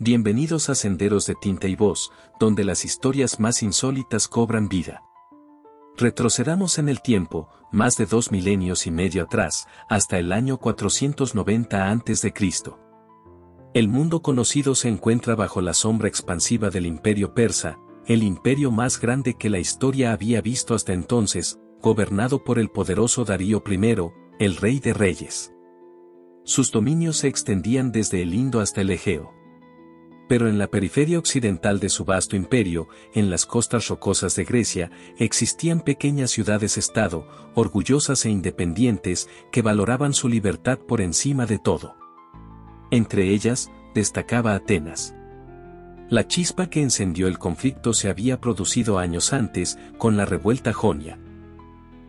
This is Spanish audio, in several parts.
Bienvenidos a Senderos de Tinta y Voz, donde las historias más insólitas cobran vida. Retrocedamos en el tiempo, más de 2 milenios y medio atrás, hasta el año 490 a.C. El mundo conocido se encuentra bajo la sombra expansiva del Imperio Persa, el imperio más grande que la historia había visto hasta entonces, gobernado por el poderoso Darío I, el rey de reyes. Sus dominios se extendían desde el Indo hasta el Egeo. Pero en la periferia occidental de su vasto imperio, en las costas rocosas de Grecia, existían pequeñas ciudades-estado, orgullosas e independientes, que valoraban su libertad por encima de todo. Entre ellas, destacaba Atenas. La chispa que encendió el conflicto se había producido años antes, con la revuelta jonia.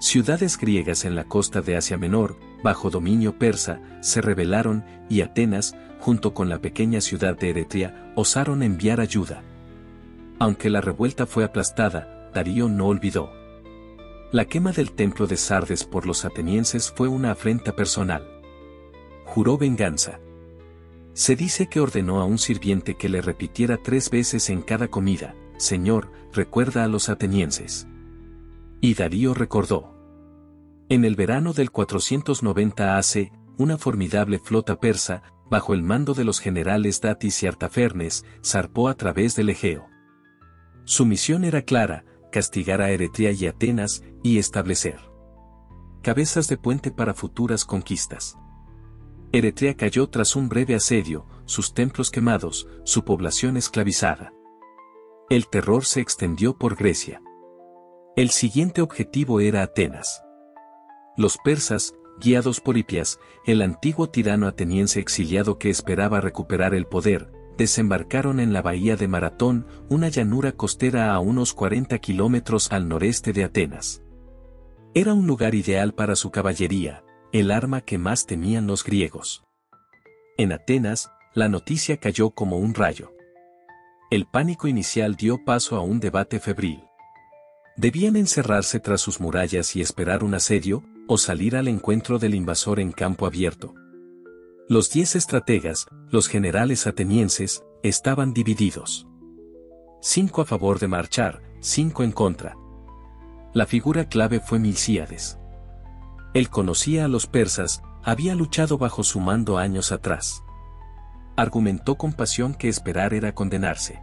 Ciudades griegas en la costa de Asia Menor, bajo dominio persa, se rebelaron, y Atenas, junto con la pequeña ciudad de Eretria, osaron enviar ayuda. Aunque la revuelta fue aplastada, Darío no olvidó. La quema del templo de Sardes por los atenienses fue una afrenta personal. Juró venganza. Se dice que ordenó a un sirviente que le repitiera 3 veces en cada comida: «Señor, recuerda a los atenienses». Y Darío recordó. En el verano del 490 AC, una formidable flota persa, bajo el mando de los generales Datis y Artafernes, zarpó a través del Egeo. Su misión era clara: castigar a Eretria y Atenas, y establecer cabezas de puente para futuras conquistas. Eretria cayó tras un breve asedio, sus templos quemados, su población esclavizada. El terror se extendió por Grecia. El siguiente objetivo era Atenas. Los persas, guiados por Hipias, el antiguo tirano ateniense exiliado que esperaba recuperar el poder, desembarcaron en la bahía de Maratón, una llanura costera a unos 40 kilómetros al noreste de Atenas. Era un lugar ideal para su caballería, el arma que más temían los griegos. En Atenas, la noticia cayó como un rayo. El pánico inicial dio paso a un debate febril. ¿Debían encerrarse tras sus murallas y esperar un asedio, o salir al encuentro del invasor en campo abierto? Los 10 estrategas, los generales atenienses, estaban divididos. 5 a favor de marchar, 5 en contra. La figura clave fue Milcíades. Él conocía a los persas, había luchado bajo su mando años atrás. Argumentó con pasión que esperar era condenarse.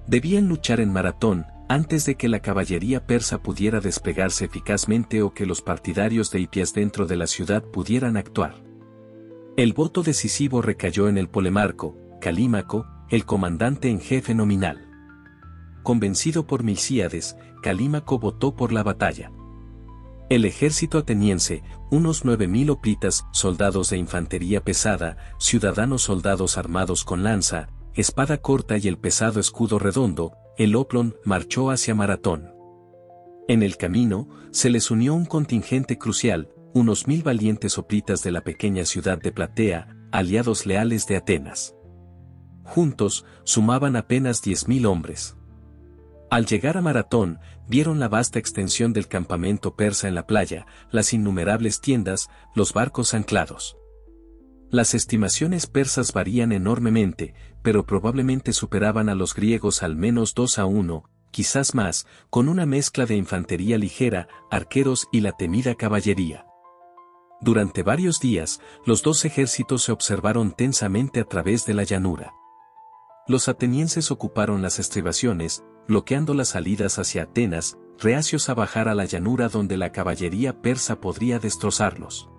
Debían luchar en Maratón, antes de que la caballería persa pudiera desplegarse eficazmente o que los partidarios de Hipias dentro de la ciudad pudieran actuar. El voto decisivo recayó en el polemarco, Calímaco, el comandante en jefe nominal. Convencido por Milcíades, Calímaco votó por la batalla. El ejército ateniense, unos 9.000 hoplitas, soldados de infantería pesada, ciudadanos soldados armados con lanza, espada corta y el pesado escudo redondo, el oplon, marchó hacia Maratón. En el camino, se les unió un contingente crucial, unos 1.000 valientes hoplitas de la pequeña ciudad de Platea, aliados leales de Atenas. Juntos, sumaban apenas 10.000 hombres. Al llegar a Maratón, vieron la vasta extensión del campamento persa en la playa, las innumerables tiendas, los barcos anclados. Las estimaciones persas varían enormemente, pero probablemente superaban a los griegos al menos 2-1, quizás más, con una mezcla de infantería ligera, arqueros y la temida caballería. Durante varios días, los 2 ejércitos se observaron tensamente a través de la llanura. Los atenienses ocuparon las estribaciones, bloqueando las salidas hacia Atenas, reacios a bajar a la llanura donde la caballería persa podría destrozarlos.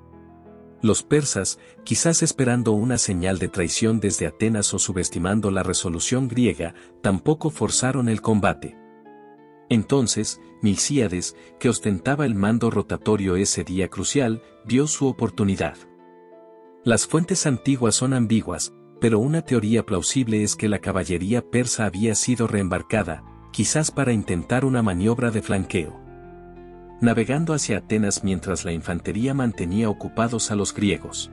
Los persas, quizás esperando una señal de traición desde Atenas o subestimando la resolución griega, tampoco forzaron el combate. Entonces, Milcíades, que ostentaba el mando rotatorio ese día crucial, vio su oportunidad. Las fuentes antiguas son ambiguas, pero una teoría plausible es que la caballería persa había sido reembarcada, quizás para intentar una maniobra de flanqueo, navegando hacia Atenas mientras la infantería mantenía ocupados a los griegos.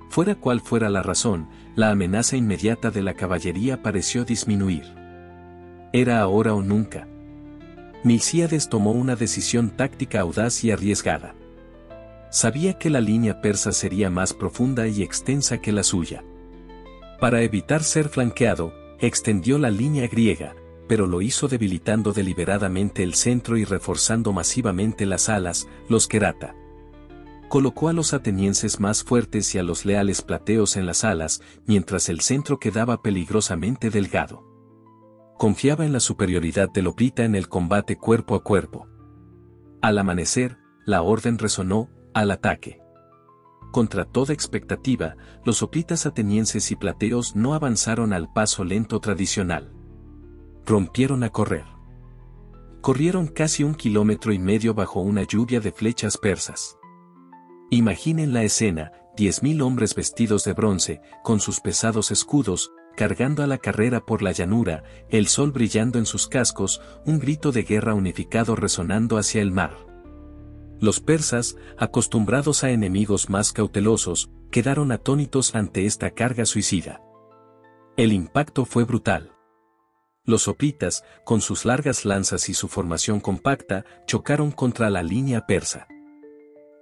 Fuera cual fuera la razón, la amenaza inmediata de la caballería pareció disminuir. Era ahora o nunca. Milcíades tomó una decisión táctica audaz y arriesgada. Sabía que la línea persa sería más profunda y extensa que la suya. Para evitar ser flanqueado, extendió la línea griega, pero lo hizo debilitando deliberadamente el centro y reforzando masivamente las alas, los querata. Colocó a los atenienses más fuertes y a los leales plateos en las alas, mientras el centro quedaba peligrosamente delgado. Confiaba en la superioridad de Loprita en el combate cuerpo a cuerpo. Al amanecer, la orden resonó, al ataque. Contra toda expectativa, los hoplitas atenienses y plateos no avanzaron al paso lento tradicional. Rompieron a correr. Corrieron casi 1,5 kilómetros bajo una lluvia de flechas persas. Imaginen la escena, 10.000 hombres vestidos de bronce, con sus pesados escudos, cargando a la carrera por la llanura, el sol brillando en sus cascos, un grito de guerra unificado resonando hacia el mar. Los persas, acostumbrados a enemigos más cautelosos, quedaron atónitos ante esta carga suicida. El impacto fue brutal. Los hoplitas, con sus largas lanzas y su formación compacta, chocaron contra la línea persa.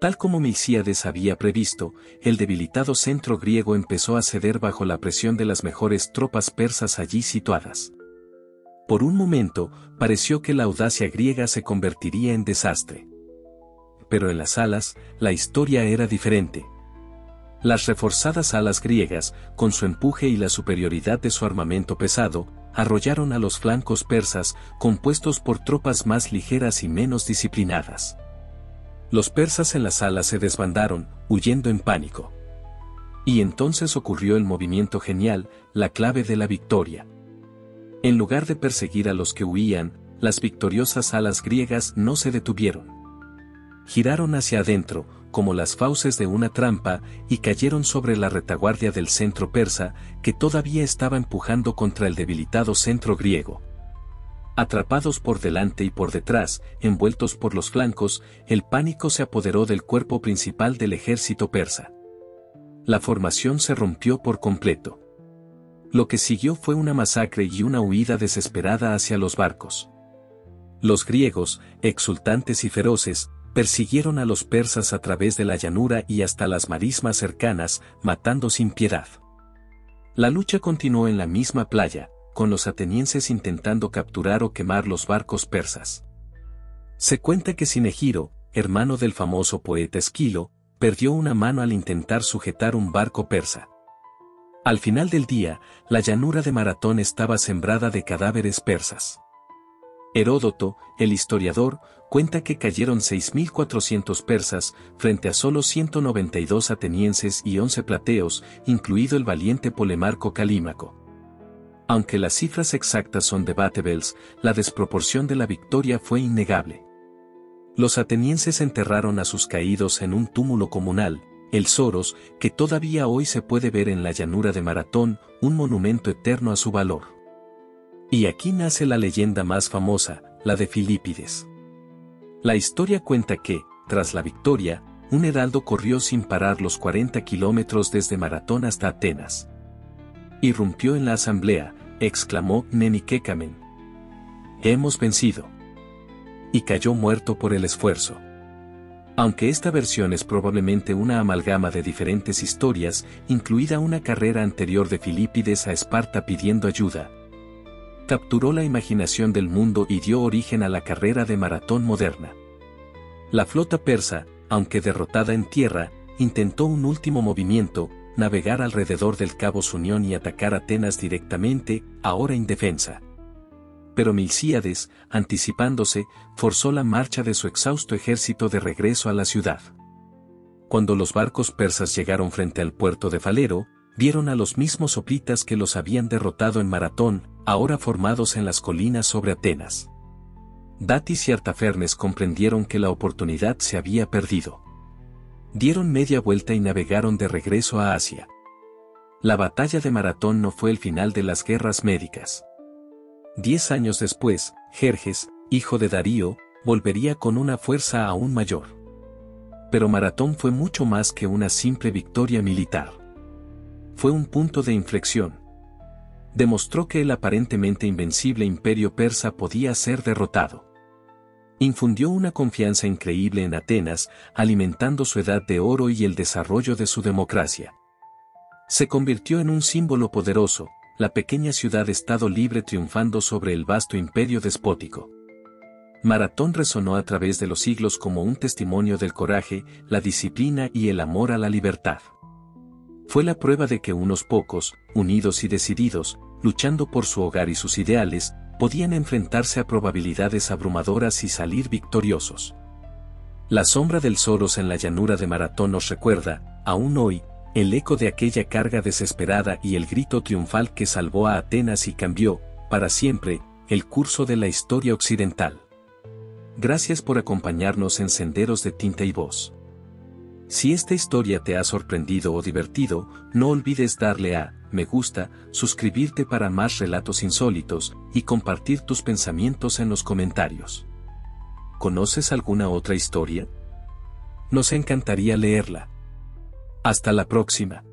Tal como Milcíades había previsto, el debilitado centro griego empezó a ceder bajo la presión de las mejores tropas persas allí situadas. Por un momento, pareció que la audacia griega se convertiría en desastre. Pero en las alas, la historia era diferente. Las reforzadas alas griegas, con su empuje y la superioridad de su armamento pesado, arrollaron a los flancos persas, compuestos por tropas más ligeras y menos disciplinadas. Los persas en las alas se desbandaron, huyendo en pánico. Y entonces ocurrió el movimiento genial, la clave de la victoria. En lugar de perseguir a los que huían, las victoriosas alas griegas no se detuvieron. Giraron hacia adentro, como las fauces de una trampa, y cayeron sobre la retaguardia del centro persa, que todavía estaba empujando contra el debilitado centro griego. Atrapados por delante y por detrás, envueltos por los flancos, el pánico se apoderó del cuerpo principal del ejército persa. La formación se rompió por completo. Lo que siguió fue una masacre y una huida desesperada hacia los barcos. Los griegos, exultantes y feroces, persiguieron a los persas a través de la llanura y hasta las marismas cercanas, matando sin piedad. La lucha continuó en la misma playa, con los atenienses intentando capturar o quemar los barcos persas. Se cuenta que Cinegiro, hermano del famoso poeta Esquilo, perdió una mano al intentar sujetar un barco persa. Al final del día, la llanura de Maratón estaba sembrada de cadáveres persas. Heródoto, el historiador, cuenta que cayeron 6.400 persas, frente a solo 192 atenienses y 11 plateos, incluido el valiente Polemarco Calímaco. Aunque las cifras exactas son debatibles, la desproporción de la victoria fue innegable. Los atenienses enterraron a sus caídos en un túmulo comunal, el Soros, que todavía hoy se puede ver en la llanura de Maratón, un monumento eterno a su valor. Y aquí nace la leyenda más famosa, la de Filipides. La historia cuenta que, tras la victoria, un heraldo corrió sin parar los 40 kilómetros desde Maratón hasta Atenas. Irrumpió en la asamblea, exclamó Neniquecamen: «Hemos vencido». Y cayó muerto por el esfuerzo. Aunque esta versión es probablemente una amalgama de diferentes historias, incluida una carrera anterior de Filipides a Esparta pidiendo ayuda, capturó la imaginación del mundo y dio origen a la carrera de Maratón moderna. La flota persa, aunque derrotada en tierra, intentó un último movimiento, navegar alrededor del Cabo Unión y atacar Atenas directamente, ahora indefensa. Pero Milcíades, anticipándose, forzó la marcha de su exhausto ejército de regreso a la ciudad. Cuando los barcos persas llegaron frente al puerto de Falero, vieron a los mismos hoplitas que los habían derrotado en Maratón, ahora formados en las colinas sobre Atenas. Datis y Artafernes comprendieron que la oportunidad se había perdido. Dieron media vuelta y navegaron de regreso a Asia. La batalla de Maratón no fue el final de las guerras médicas. 10 años después, Jerjes, hijo de Darío, volvería con una fuerza aún mayor. Pero Maratón fue mucho más que una simple victoria militar. Fue un punto de inflexión. Demostró que el aparentemente invencible imperio persa podía ser derrotado. Infundió una confianza increíble en Atenas, alimentando su edad de oro y el desarrollo de su democracia. Se convirtió en un símbolo poderoso, la pequeña ciudad-estado libre triunfando sobre el vasto imperio despótico. Maratón resonó a través de los siglos como un testimonio del coraje, la disciplina y el amor a la libertad. Fue la prueba de que unos pocos, unidos y decididos, luchando por su hogar y sus ideales, podían enfrentarse a probabilidades abrumadoras y salir victoriosos. La sombra del Soros en la llanura de Maratón nos recuerda, aún hoy, el eco de aquella carga desesperada y el grito triunfal que salvó a Atenas y cambió, para siempre, el curso de la historia occidental. Gracias por acompañarnos en Senderos de Tinta y Voz. Si esta historia te ha sorprendido o divertido, no olvides darle a me gusta, suscribirte para más relatos insólitos y compartir tus pensamientos en los comentarios. ¿Conoces alguna otra historia? Nos encantaría leerla. Hasta la próxima.